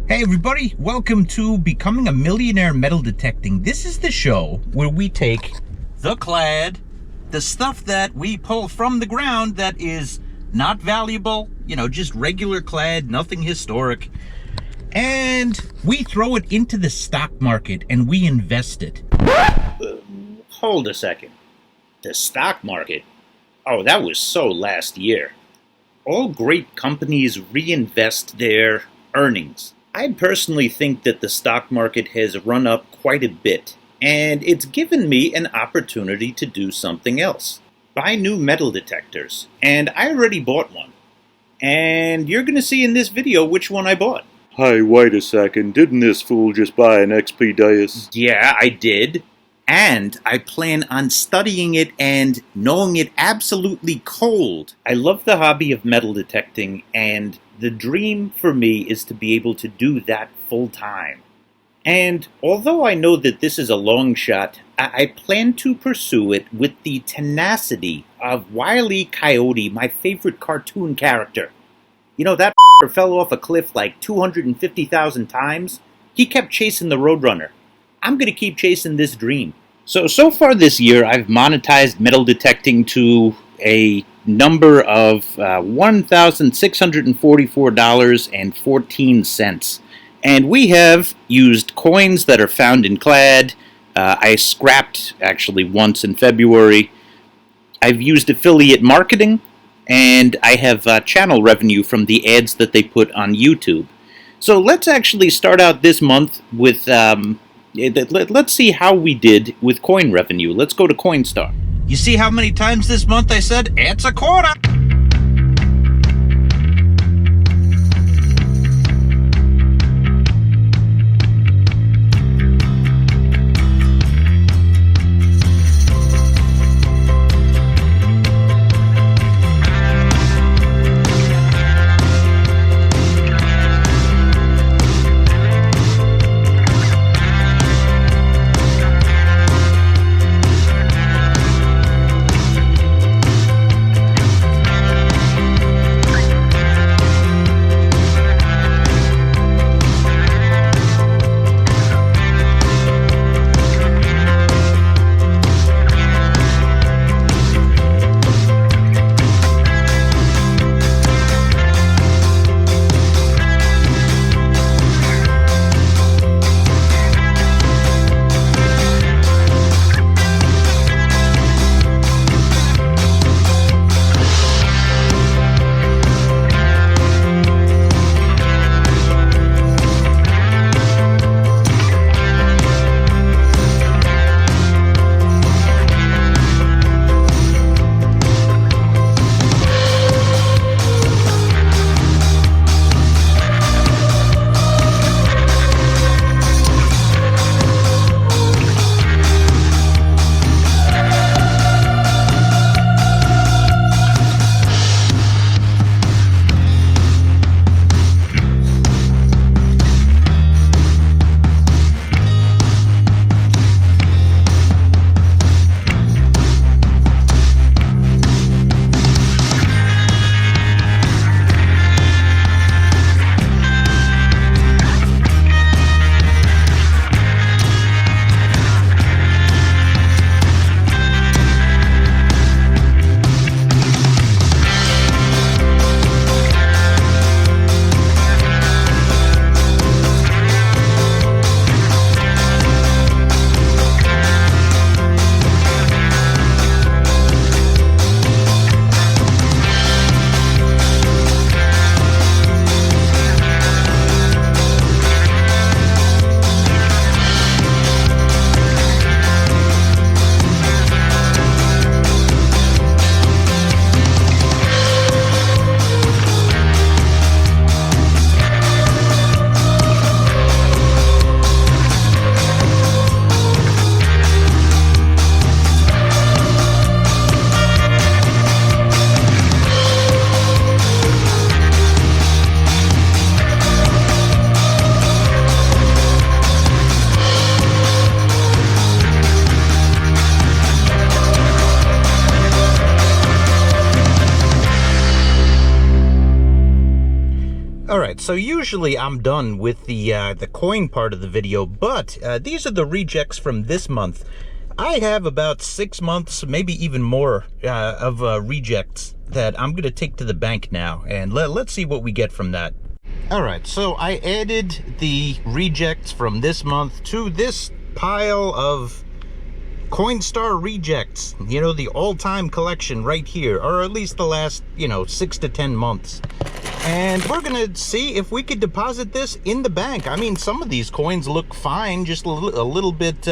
Hey everybody, welcome to Becoming a Millionaire Metal Detecting. This is the show where we take the clad, the stuff that we pull from the ground that is not valuable, just regular clad, nothing historic, and we throw it into the stock market and we invest it. Hold a second. The stock market? Oh, that was so last year. All great companies reinvest their earnings. I personally think that the stock market has run up quite a bit, and it's given me an opportunity to do something else. Buy new metal detectors, and I already bought one. And you're going to see in this video which one I bought. Hey, wait a second, didn't this fool just buy an XP Deus? Yeah, I did. And I plan on studying it and knowing it absolutely cold. I love the hobby of metal detecting, and the dream for me is to be able to do that full time. And although I know that this is a long shot, I plan to pursue it with the tenacity of Wile E. Coyote, my favorite cartoon character. You know, that fell off a cliff like 250,000 times. He kept chasing the Roadrunner. I'm going to keep chasing this dream. So far this year, I've monetized metal detecting to a number of $1,644.14. And we have used coins that are found in clad. I scrapped, actually, once in February. I've used affiliate marketing, and I have channel revenue from the ads that they put on YouTube. So let's actually start out this month with, let's see how we did with coin revenue. Let's go to Coinstar. You see how many times this month I said, it's a quarter? All right, so usually I'm done with the coin part of the video, but these are the rejects from this month. I have about 6 months, maybe even more, of rejects that I'm gonna take to the bank now, and let's see what we get from that. All right, so I added the rejects from this month to this pile of Coinstar rejects, you know, the all-time collection right here, or at least the last, 6 to 10 months. And we're gonna see if we could deposit this in the bank. I mean, some of these coins look fine, just a little bit,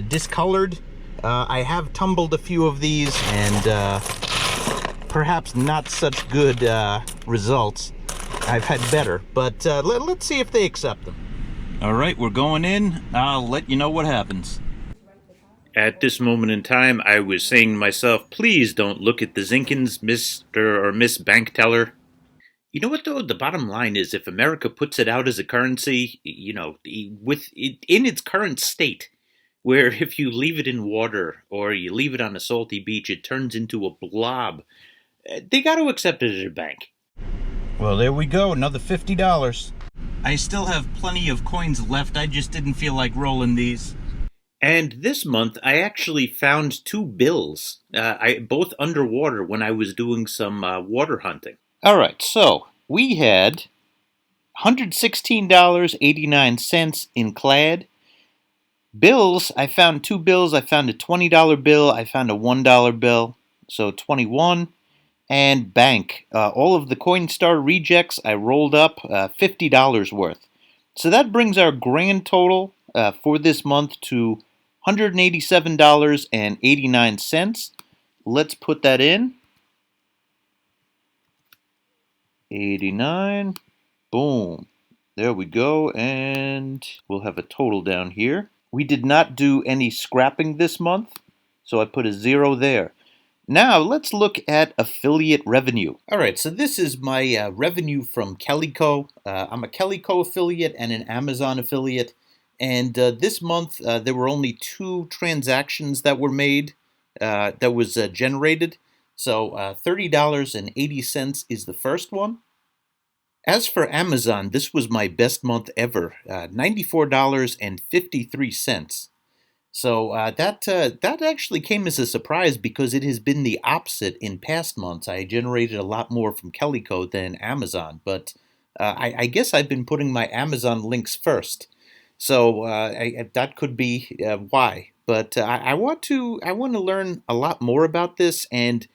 discolored. I have tumbled a few of these, and perhaps not such good results. I've had better, but let's see if they accept them. All right, we're going in. I'll let you know what happens. At this moment in time, I was saying to myself, please don't look at the Zinkins, Mr. or Miss Bank Teller. You know what, though? The bottom line is if America puts it out as a currency, with it in its current state, where if you leave it in water or you leave it on a salty beach, it turns into a blob, they got to accept it at a bank. Well, there we go, another $50. I still have plenty of coins left. I just didn't feel like rolling these. And this month, I actually found 2 bills, both underwater when I was doing some water hunting. All right, so we had $116.89 in clad. Bills, I found 2 bills. I found a $20 bill. I found a $1 bill, so 21. And bank, all of the Coinstar rejects I rolled up, $50 worth. So that brings our grand total for this month to $187.89. Let's put that in. 89. Boom. There we go. And we'll have a total down here. We did not do any scrapping this month, so I put a 0 there. Now, let's look at affiliate revenue. All right, so this is my revenue from Kellyco. I'm a Kellyco affiliate and an Amazon affiliate. And this month, there were only 2 transactions that were made, that was generated. So $30.80 is the first one. As for Amazon, this was my best month ever, $94.53. So that actually came as a surprise because it has been the opposite in past months. I generated a lot more from Kellyco than Amazon, but I guess I've been putting my Amazon links first. So that could be why. But I want to learn a lot more about this, and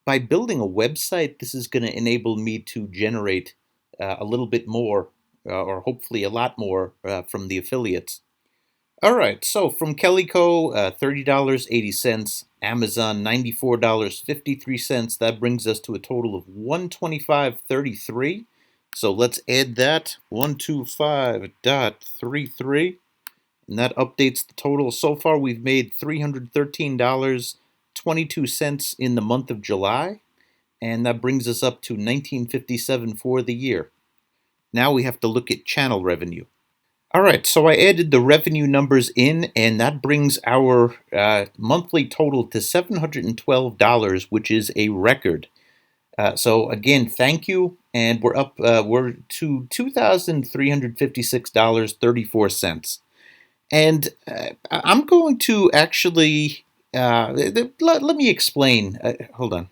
by building a website, this is going to enable me to generate a little bit more, or hopefully a lot more, from the affiliates. All right, so from Kellyco, $30.80, Amazon, $94.53. That brings us to a total of $125.33. So let's add that, 125.33, and that updates the total. So far, we've made $313.22 in the month of July, and that brings us up to $19.57 for the year. Now we have to look at channel revenue. All right, so I added the revenue numbers in, and that brings our monthly total to $712, which is a record. So again, thank you, and we're up. We're to $2,356.34, and I'm going to actually let me explain. Hold on,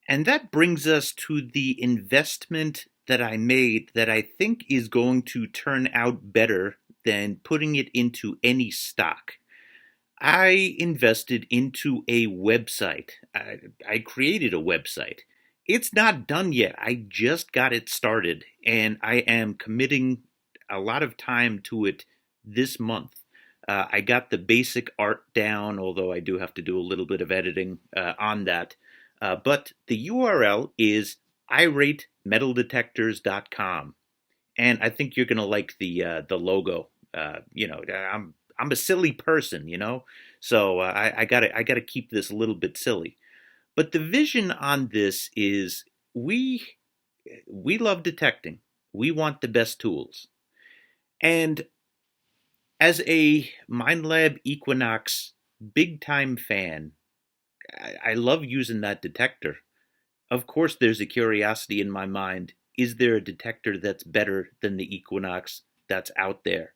and that brings us to the investment that I made that I think is going to turn out better than putting it into any stock. I invested into a website. I created a website. It's not done yet. I just got it started, and I am committing a lot of time to it this month. I got the basic art down, although I do have to do a little bit of editing on that. But the URL is iratemetaldetectors.com. And I think you're gonna like the logo. I'm a silly person, so I gotta keep this a little bit silly. But the vision on this is we love detecting. We want the best tools, and as a Minelab Equinox big time fan, I love using that detector. Of course, there's a curiosity in my mind. is there a detector that's better than the Equinox that's out there?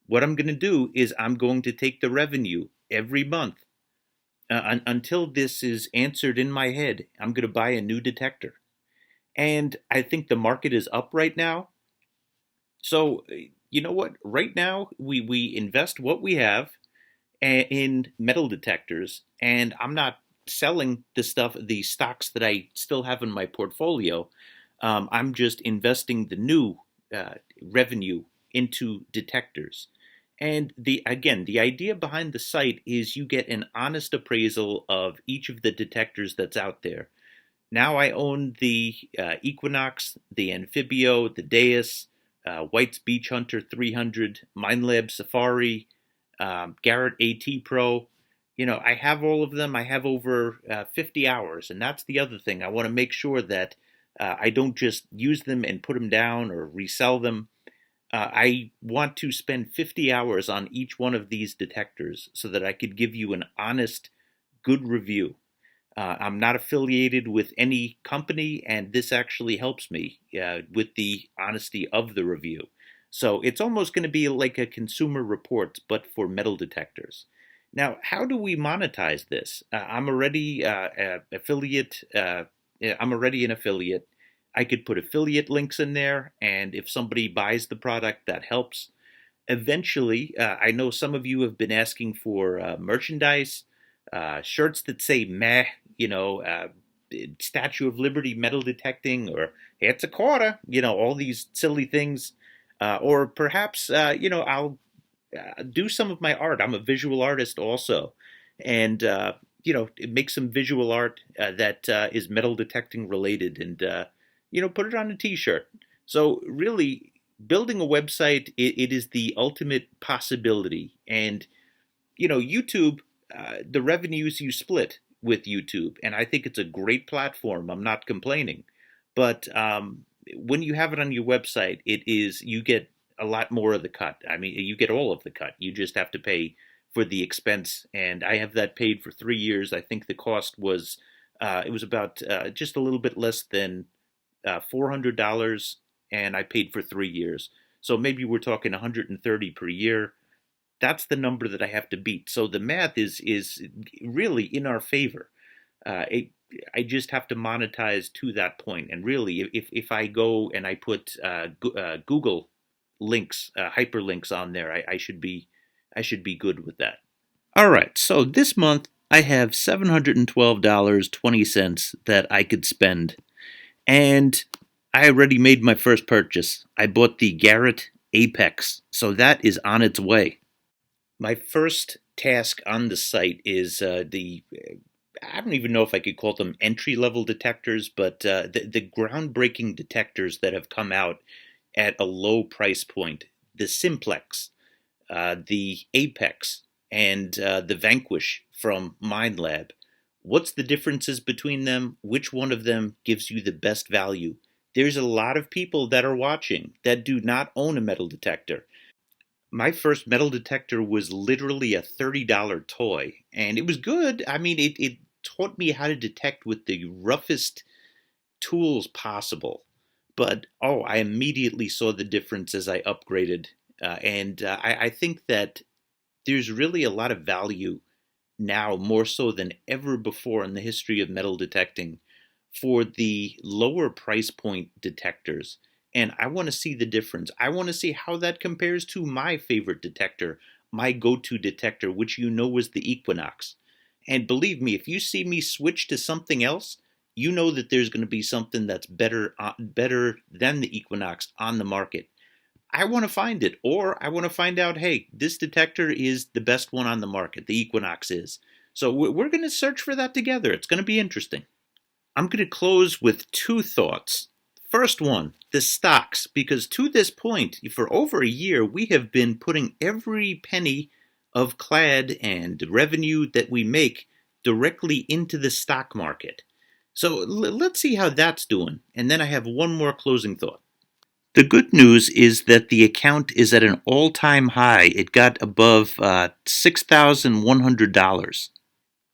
What I'm going to do is I'm going to take the revenue every month until this is answered in my head. I'm going to buy a new detector. And I think the market is up right now. So, you know what? Right now, we invest what we have in metal detectors, and I'm not selling the stocks that I still have in my portfolio. I'm just investing the new revenue into detectors. And the idea behind the site is you get an honest appraisal of each of the detectors that's out there. Now I own the Equinox, the Amphibio, the Deus, White's Beach Hunter 300, Minelab Safari, Garrett AT Pro. I have all of them. I have over 50 hours, and that's the other thing. I want to make sure that I don't just use them and put them down or resell them. I want to spend 50 hours on each one of these detectors so that I could give you an honest, good review. I'm not affiliated with any company, and this actually helps me with the honesty of the review. So it's almost going to be like a Consumer Reports, but for metal detectors. Now, how do we monetize this? I'm already affiliate. I'm already an affiliate. I could put affiliate links in there, and if somebody buys the product, that helps. Eventually, I know some of you have been asking for merchandise, shirts that say meh, Statue of Liberty metal detecting, or it's a quarter, all these silly things. Or perhaps, I'll do some of my art. I'm a visual artist also. And, make some visual art that is metal detecting related and, put it on a t shirt. So, really, building a website, it is the ultimate possibility. And, YouTube, the revenues you split with YouTube, and I think it's a great platform. I'm not complaining. But when you have it on your website, you get a lot more of the cut. I mean, you get all of the cut. You just have to pay for the expense, and I have that paid for 3 years. I think the cost was it was about just a little bit less than $400, and I paid for 3 years. So maybe we're talking 130 per year. That's the number that I have to beat. So the math is really in our favor. I just have to monetize to that point. And really, if I go and I put Google links, hyperlinks on there, I should be good with that. All right. So this month I have $712.20 that I could spend, and I already made my first purchase. I bought the Garrett Apex, so that is on its way. My first task on the site is I don't even know if I could call them entry level detectors, but the groundbreaking detectors that have come out at a low price point: the Simplex, the Apex, and the Vanquish from Minelab. What's the differences between them? Which one of them gives you the best value? There's a lot of people that are watching that do not own a metal detector. My first metal detector was literally a $30 toy, and it was good. I mean, it taught me how to detect with the roughest tools possible. But I immediately saw the difference as I upgraded. And I think that there's really a lot of value now, more so than ever before in the history of metal detecting, for the lower price point detectors. And I want to see the difference. I want to see how that compares to my favorite detector, my go-to detector, which was the Equinox. And believe me, if you see me switch to something else, you know that there's going to be something that's better than the Equinox on the market. I want to find it, or I want to find out, hey, this detector is the best one on the market. The Equinox is. So we're going to search for that together. It's going to be interesting. I'm going to close with two thoughts. First one, the stocks, because to this point, for over a year, we have been putting every penny of clad and revenue that we make directly into the stock market. So let's see how that's doing. And then I have one more closing thought. The good news is that the account is at an all-time high. It got above $6,100.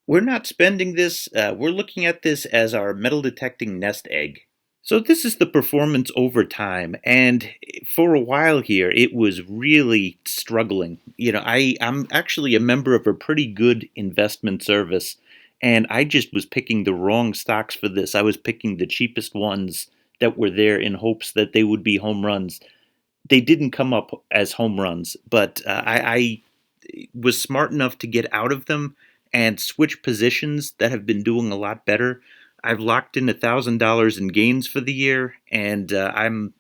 We're not spending this. We're looking at this as our metal detecting nest egg. So this is the performance over time, and for a while here, it was really struggling. I'm actually a member of a pretty good investment service, and I just was picking the wrong stocks for this. I was picking the cheapest ones that were there in hopes that they would be home runs. They didn't come up as home runs, but I was smart enough to get out of them and switch positions that have been doing a lot better. I've locked in $1,000 in gains for the year, and I'm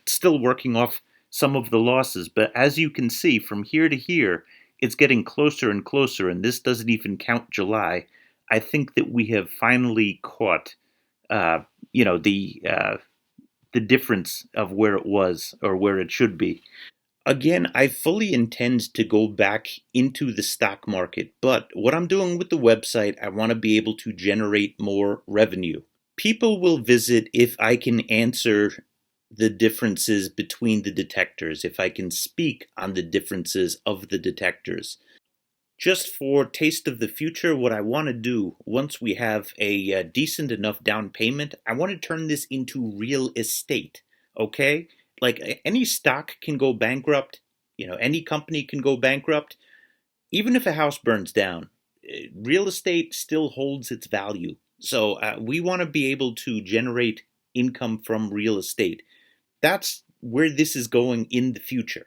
still working off some of the losses. But as you can see, from here to here, it's getting closer and closer, and this doesn't even count July. I think that we have finally caught, uh, you know, the difference of where it was or where it should be. Again, I fully intend to go back into the stock market, but what I'm doing with the website, I want to be able to generate more revenue. People will visit if I can answer the differences between the detectors, if I can speak on the differences of the detectors. Just for taste of the future, what I want to do once we have a decent enough down payment, I want to turn this into real estate. Okay? Like any stock can go bankrupt, any company can go bankrupt. Even if a house burns down, real estate still holds its value. So we want to be able to generate income from real estate. That's where this is going in the future.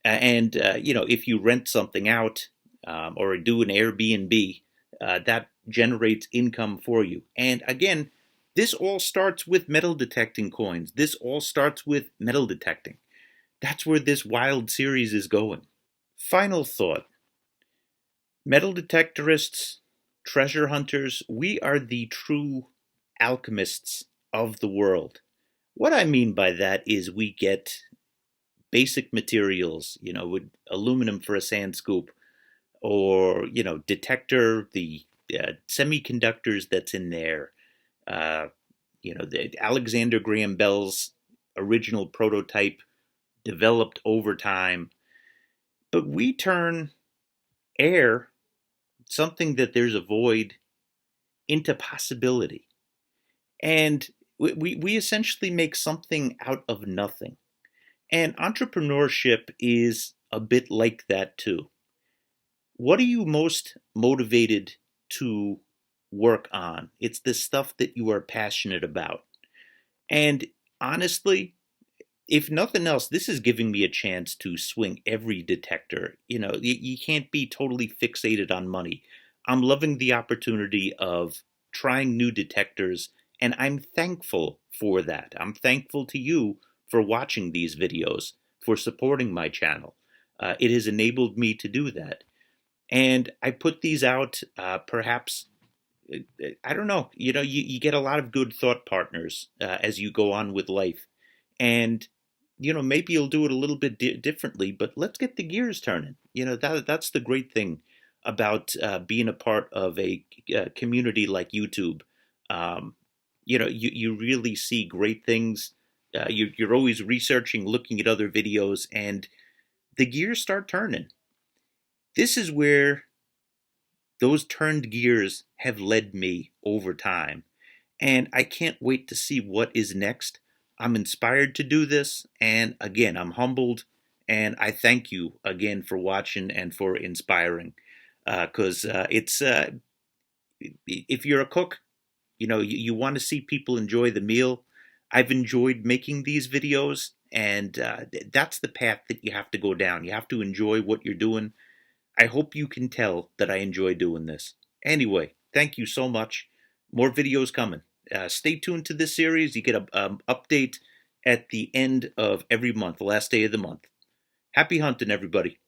If you rent something out or do an Airbnb, that generates income for you. And again, this all starts with metal detecting coins. This all starts with metal detecting. That's where this wild series is going. Final thought. Metal detectorists, treasure hunters, we are the true alchemists of the world. What I mean by that is we get basic materials, with aluminum for a sand scoop, or, detector the semiconductors that's in there. Uh, the Alexander Graham Bell's original prototype developed over time. But we turn air, something that there's a void, into possibility. And we essentially make something out of nothing. And entrepreneurship is a bit like that too. What are you most motivated to work on? It's the stuff that you are passionate about. And honestly, if nothing else, this is giving me a chance to swing every detector. You can't be totally fixated on money. I'm loving the opportunity of trying new detectors, and I'm thankful for that. I'm thankful to you for watching these videos, for supporting my channel. It has enabled me to do that. And I put these out perhaps, I don't know, you get a lot of good thought partners as you go on with life. And maybe you'll do it a little bit differently, but let's get the gears turning. That's the great thing about being a part of a community like YouTube. You really see great things. You're always researching, looking at other videos, and the gears start turning. This is where those turned gears have led me over time. And I can't wait to see what is next. I'm inspired to do this. And again, I'm humbled. And I thank you again for watching and for inspiring. Because if you're a cook, you want to see people enjoy the meal. I've enjoyed making these videos. And that's the path that you have to go down. You have to enjoy what you're doing. I hope you can tell that I enjoy doing this. Anyway, thank you so much. More videos coming. Stay tuned to this series. You get an update at the end of every month, the last day of the month. Happy hunting, everybody.